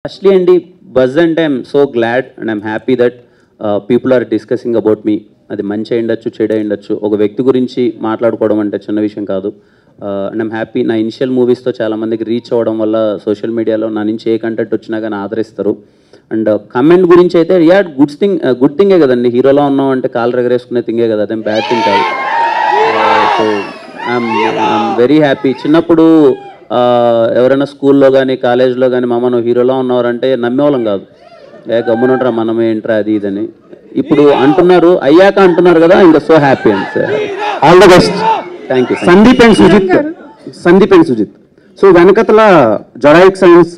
Firstly, Andy, buzz and I'm so glad and I'm happy that people are discussing about me. అది మంచి అయ్యుండొచ్చు, చెడు అయ్యుండొచ్చు. ఒక వ్యక్తి గురించి మాట్లాడుకోవడం అంటే చిన్న విషయం కాదు. అండ్ ఐమ్ హ్యాపీ నా ఇనిషియల్ మూవీస్తో చాలామందికి రీచ్ అవ్వడం వల్ల సోషల్ మీడియాలో నా నుంచి ఏ కంటెంట్ వచ్చినా కానీ ఆదరిస్తారు. అండ్ కమెంట్ గురించి అయితే గుడ్ థింగే కదండి. హీరోలో ఉన్నాం అంటే కాలు రగరేసుకునే థింగే కదా, అదేం బ్యాడ్ థింగ్ కాదు. So I'm very happy. చిన్నప్పుడు ఎవరైనా స్కూల్లో కానీ కాలేజ్లో కానీ మామ నువ్వు హీరోలో ఉన్నవారంటే నమ్మేవాళ్ళం కాదు. గమ్మునుంటారా మనం ఏంట్రా అది ఇదని. ఇప్పుడు అంటున్నారు, అయ్యాక అంటున్నారు కదా, ఇంకా so happy and sir. All the best. Thank you. Sandeep and Sujith so వెనకతల జొడాయిక్ సైన్స్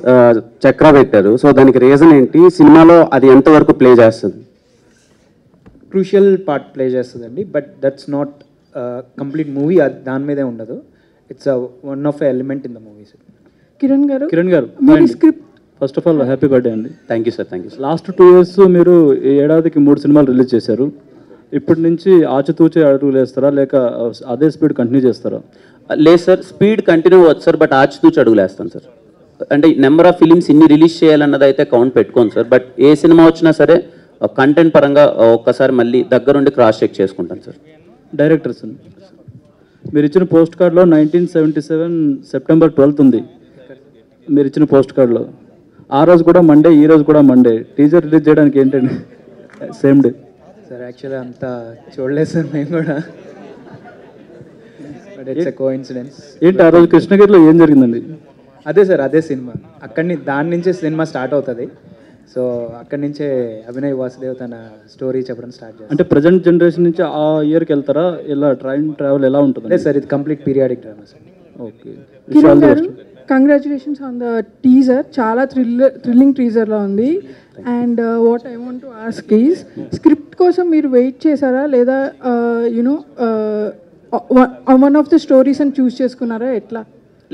చక్ర పెట్టారు. సో దానికి రీజన్ ఏంటి? సినిమాలో అది ఎంతవరకు ప్లే చేస్తుంది? క్రూషియల్ పార్ట్ ప్లే చేస్తుందండి, but that's not complete movie. దాని మీదే ఉండదు. It's one of element in the movies. Kiran garu script first of all happy birthday అండి. Thank you sir. Thank you sir. Last 2 years మీరు ఈ ఏడాదికి 3 సినిమాలు రిలీజ్ చేశారు. ఇప్పటి నుంచి ఆచితూచే అడుగులు వేస్తారా లేక అదే స్పీడ్ కంటిన్యూ చేస్తారా? లేదు సార్, స్పీడ్ కంటిన్యూ అవ్వచ్చు సార్, బట్ ఆచితూచి అడుగులేస్తాను సార్. అంటే నెంబర్ ఆఫ్ ఫిలిమ్స్ ఇన్ని రిలీజ్ చేయాలన్నది అయితే కౌంట్ పెట్టుకోను సార్. బట్ ఏ సినిమా వచ్చినా సరే కంటెంట్ పరంగా ఒక్కసారి మళ్ళీ దగ్గరుండి క్రాస్ చెక్ చేసుకుంటాను సార్. డైరెక్టర్స్ మీరు ఇచ్చిన పోస్ట్ కార్డులో 1977 September 12th ఉంది. మీరు ఇచ్చిన పోస్ట్ కార్డులో ఆ రోజు కూడా మండే, ఈ రోజు కూడా మండే. టీజర్ రిలీజ్ చేయడానికి ఏంటండి సేమ్ డే? సార్ యాక్చువల్లీ అంతా చూడలేదు సార్ మేము కూడా, బట్ ఇట్స్ ఎ కోఇన్సిడెన్స్. ఏంటి ఆ రోజు కృష్ణగిరిలో ఏం జరిగిందండి? అదే సార్, అదే సినిమా. దాని నుంచే సినిమా స్టార్ట్ అవుతుంది. సో అక్కడి నుంచే అభినయ్ వాసుదేవ్ తన స్టోరీ చెప్పడం స్టార్ట్ చేస్తారు. అంటే ప్రజెంట్ జనరేషన్ నుంచి ఆ ఇయర్కి వెళ్తారా? ఇలా ట్రావెల్ ఎలా ఉంటుంది? లేదు సార్, ఇది complete periodic drama sir. Okay. Kiran గారు కంగ్రాచులేషన్స్ ఆన్ ద టీజర్. చాలా థ్రిల్లింగ్ టీజర్లో ఉంది. And what I want to ask is, script కోసం మీరు వెయిట్ చేశారా లేదా you know one of the stories అని చూస్ చేసుకున్నారా? ఎట్లా?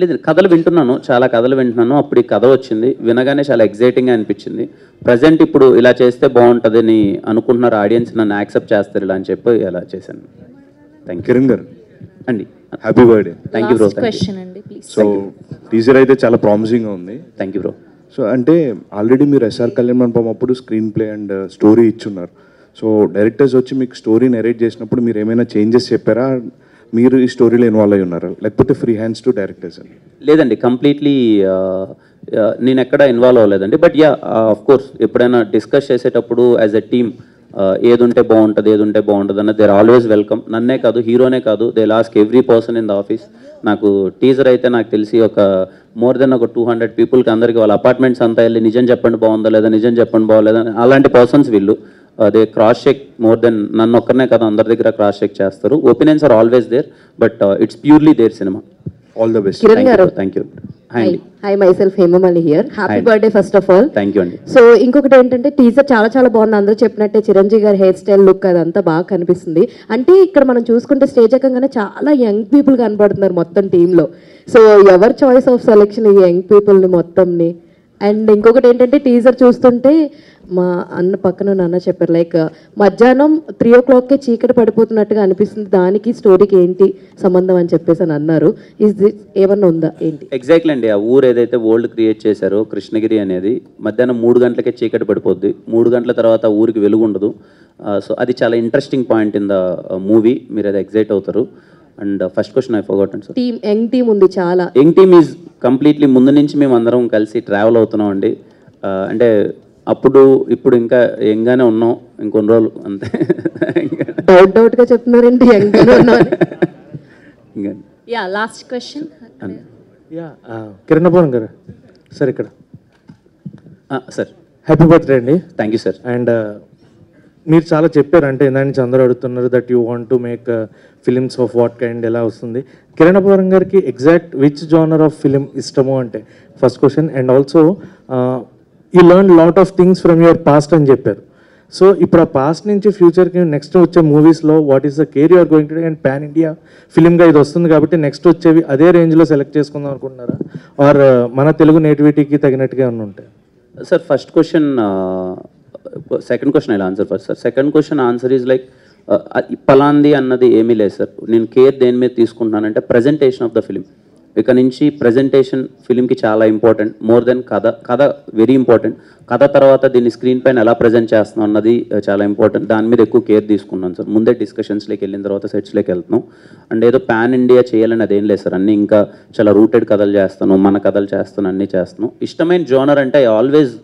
లేదు, కథలు వింటున్నాను, చాలా కథలు వింటున్నాను. అప్పుడు ఈ కథ వచ్చింది, వినగానే చాలా ఎగ్జైటింగ్గా అనిపించింది. ప్రజెంట్ ఇప్పుడు ఇలా చేస్తే బాగుంటుంది అని అనుకుంటున్నారు ఆడియన్స్, నన్ను యాక్సెప్ట్ చేస్తారు ఇలా అని చెప్పి ఇలా చేశాను. Thank you. కిరణ్ గారు అండి, happy birthday. Thank you bro. So teaser అయితే చాలా ప్రామిసింగ్గా ఉంది. Thank you bro. సో అంటే ఆల్రెడీ మీరు ఎస్ఆర్ కళ్యాణ్ మండపం అప్పుడు స్క్రీన్ ప్లే అండ్ స్టోరీ ఇచ్చున్నారు. సో డైరెక్టర్స్ వచ్చి మీకు స్టోరీ నెరేట్ చేసినప్పుడు మీరు ఏమైనా చేంజెస్ చెప్పారా? మీరు ఈ స్టోరీలో ఇన్వాల్వ్ అయి ఉన్నారా లేకపోతే ఫ్రీ హ్యాండ్స్ టు డైరెక్టర్స్ అని? లేదండి, కంప్లీట్లీ నేను ఎక్కడ ఇన్వాల్వ్ అవ్వలేదండి. బట్ యా, ఆఫ్ కోర్స్ ఎప్పుడైనా డిస్కస్ చేసేటప్పుడు యాజ్ ఎ టీమ్ ఏది ఉంటే బాగుంటుంది అన్నది దేర్ ఆల్వేస్ వెల్కమ్. నన్నే కాదు, హీరోనే కాదు, they లాస్క్ every person in the office. నాకు టీజర్ అయితే నాకు తెలిసి ఒక మోర్ దెన్ ఒక 200 పీపుల్కి అందరికీ వాళ్ళ అపార్ట్మెంట్స్ అంతా వెళ్ళి నిజం చెప్పండి బాగుందా లేదా, నిజం చెప్పండి బాగోలేదా, అలాంటి పర్సన్స్ వీళ్ళు. They cross check more than నన్ను ఒక్కరినే కదా, అందరి దగ్గర క్రాస్ చెక్ చేస్తారు. Opinions are always there, but it's purely their cinema. All the best. Thank you. Hi myself Hemamali here. Happy birthday first of all. Thank you అండి. So ఇంకొకటి ఏంటంటే teaser చాలా బాగుంది. అందరూ చెప్పినట్టే చిరంజీవి గారి హెయిర్ స్టైల్, లుక్ అదంతా బాగా కనిపిస్తుంది. అంటే ఇక్కడ మనం చూసుకుంటే స్టేజ్ ఎక్కగానే చాలా యంగ్ పీపుల్ కనబడుతున్నారు మొత్తం టీంలో. So ever choice of selection ఈ యంగ్ పీపుల్ని మొత్తంని. అండ్ ఇంకొకటి ఏంటంటే టీజర్ చూస్తుంటే మా అన్న పక్కన నాన్న చెప్పారు, లైక్ మధ్యాహ్నం 3 o'clockకే చీకటి పడిపోతున్నట్టుగా అనిపిస్తుంది, దానికి స్టోరీకి ఏంటి సంబంధం అని చెప్పేసి అని అన్నారు. ఏమన్నా ఉందా ఏంటి? ఎగ్జాక్ట్లీ అండి. ఆ ఊరు ఏదైతే వరల్డ్ క్రియేట్ చేశారో కృష్ణగిరి అనేది, మధ్యాహ్నం 3 గంటలకే చీకటి పడిపోద్ది. 3 గంటల తర్వాత ఆ ఊరికి వెలుగు ఉండదు. సో అది చాలా interesting point in the movie. మీరు అది ఎగ్జైట్ అవుతారు. And first question I forgotten sir. Young team ఉంది చాలా. యంగ్ టీమ్ ఈజ్ కంప్లీట్లీ ముందు నుంచి మేము అందరం కలిసి ట్రావెల్ అవుతున్నాం అండి. అంటే అప్పుడు ఇప్పుడు ఇంకా యంగ్గానే ఉన్నాం, ఇంకొన్ని రోజులు అంతే. డౌట్గా చెప్తున్నారండి యంగ్గానే ఉన్నారు. Yeah, last question. Yeah, Kiran గారు సార్ ఇక్కడ. సార్ హ్యాపీ బర్త్డే అండి. Thank you sir. అండ్ మీరు చాలా చెప్పారు, అంటే ఇందా నుంచి అందరూ అడుగుతున్నారు that you want to make films of what kind, ఎలా వస్తుంది కిరణ్ అబ్బవరం గారికి exact which genre of film ఇష్టమో అంటే first question. And also you learn lot of things from your past అని చెప్పారు. సో ఇప్పుడు ఆ పాస్ట్ నుంచి ఫ్యూచర్కి నెక్స్ట్ వచ్చే మూవీస్లో what is the care you are going to do? And pan India ఫిలింగా ఇది వస్తుంది కాబట్టి నెక్స్ట్ వచ్చేవి అదే రేంజ్లో సెలెక్ట్ చేసుకుందాం అనుకుంటున్నారా, ఆర్ మన తెలుగు నేటివిటీకి తగినట్టుగా ఏమన్నా ఉంటాయి? Sir first question, second question I answer first sir. Second question answer is like పలాంది అన్నది ఏమీ లేదు సార్. నేను కేర్ దేని మీద తీసుకుంటున్నానంటే ప్రజెంటేషన్ ఆఫ్ ద ఫిలిం. ఇక నుంచి ప్రజెంటేషన్ ఫిలింకి చాలా ఇంపార్టెంట్, మోర్ దెన్ కథ వెరీ ఇంపార్టెంట్. కథ తర్వాత దీన్ని స్క్రీన్ పైన ఎలా ప్రజెంట్ చేస్తున్నాం అన్నది చాలా ఇంపార్టెంట్. దాని మీద ఎక్కువ కేర్ తీసుకున్నాను సార్. ముందే డిస్కషన్స్లోకి వెళ్ళిన తర్వాత సెట్స్లోకి వెళ్తున్నాం. అండ్ ఏదో పాన్ ఇండియా చేయాలని అదేం లేదు సార్. అన్నీ ఇంకా చాలా రూటెడ్ కథలు చేస్తాను, మన కథలు చేస్తాను, అన్నీ చేస్తున్నాం. ఇష్టమైన జోనర్ అంటే I always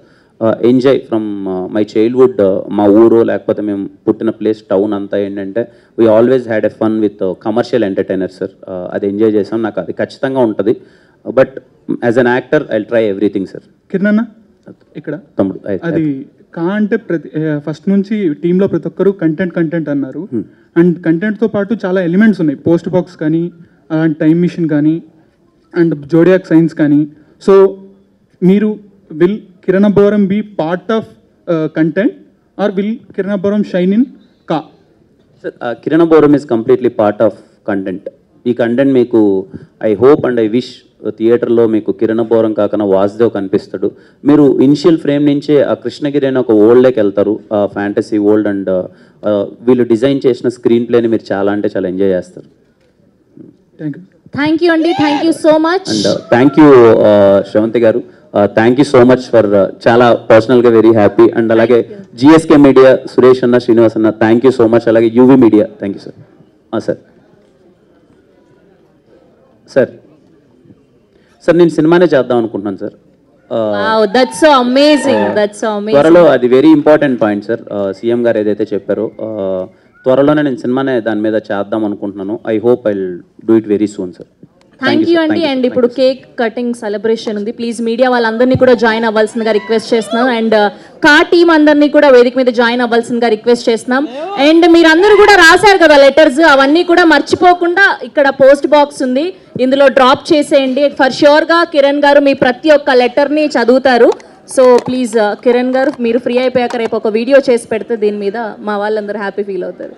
enjoy from my childhood. మా ఊరు లేకపోతే మేము పుట్టిన ప్లేస్ టౌన్ అంతా ఏంటంటే we always had a fun with commercial entertainer sir. అది ఎంజాయ్ చేసాం, నాకు అది ఖచ్చితంగా ఉంటుంది. But as an actor I try everything sir. Kiran అన్న ఇక్కడ తమ్ముడు అది కా అంటే ఫస్ట్ నుంచి టీంలో ప్రతి ఒక్కరు కంటెంట్ అన్నారు. అండ్ కంటెంట్తో పాటు చాలా ఎలిమెంట్స్ ఉన్నాయి, పోస్ట్ బాక్స్ కానీ అలాంటి టైం మిషన్ కానీ అండ్ జోడియాక్ సైన్స్ కానీ. సో మీరు will Kiran Abbavaram be part of content or will Kiran Abbavaram shine in కా? Sir Kiran Abbavaram is completely part of content. ఈ కంటెంట్ మీకు I hope and I wish థియేటర్లో మీకు కిరణబోరం కాకుండా వాసుదేవ్ కనిపిస్తాడు. మీరు ఇనిషియల్ ఫ్రేమ్ నుంచే ఆ కృష్ణగిరి అనే ఒక వరల్డ్లోకి వెళ్తారు, ఫ్యాంటసీ వరల్డ్. అండ్ వీళ్ళు డిజైన్ చేసిన స్క్రీన్ ప్లేని మీరు చాలా అంటే చాలా ఎంజాయ్ చేస్తారు. థ్యాంక్ యూ అండి, thank you so much. And thank you Sravanthi గారు, thank you so much for చాలా పర్సనల్గా వెరీ హ్యాపీ. అండ్ అలాగే జిఎస్కే మీడియా సురేష్ అన్న, శ్రీనివాస్ అన్న, థ్యాంక్ యూ సో మచ్. అలాగే UV media thank you sir. Sir నేను సినిమానే చేద్దాం అనుకుంటున్నాను sir. That's so amazing, that's so amazing. త్వరలో అది very important point sir. CM గారు ఏదైతే చెప్పారో త్వరలోనే నేను సినిమానే దాని మీద చేద్దాం అనుకుంటున్నాను. I hope I do it very soon sir. Thank you అండి. అండ్ ఇప్పుడు కేక్ కటింగ్ సెలబ్రేషన్ ఉంది. ప్లీజ్ మీడియా వాళ్ళందరినీ కూడా జాయిన్ అవ్వాల్సిందిగా రిక్వెస్ట్ చేస్తున్నాం. అండ్ కా టీమ్ అందరినీ కూడా వేదిక మీద జాయిన్ అవ్వాల్సిందిగా రిక్వెస్ట్ చేస్తున్నాం. అండ్ మీరందరూ కూడా రాశారు కదా లెటర్స్, అవన్నీ కూడా మర్చిపోకుండా ఇక్కడ పోస్ట్ బాక్స్ ఉంది, ఇందులో డ్రాప్ చేసేయండి. ఫర్ ష్యూర్గా కిరణ్ గారు మీ ప్రతి ఒక్క లెటర్ని చదువుతారు. సో ప్లీజ్ కిరణ్ గారు, మీరు ఫ్రీ అయిపోయాక రేపు ఒక వీడియో చేసి పెడితే దీని మీద మా వాళ్ళందరూ హ్యాపీ ఫీల్ అవుతారు.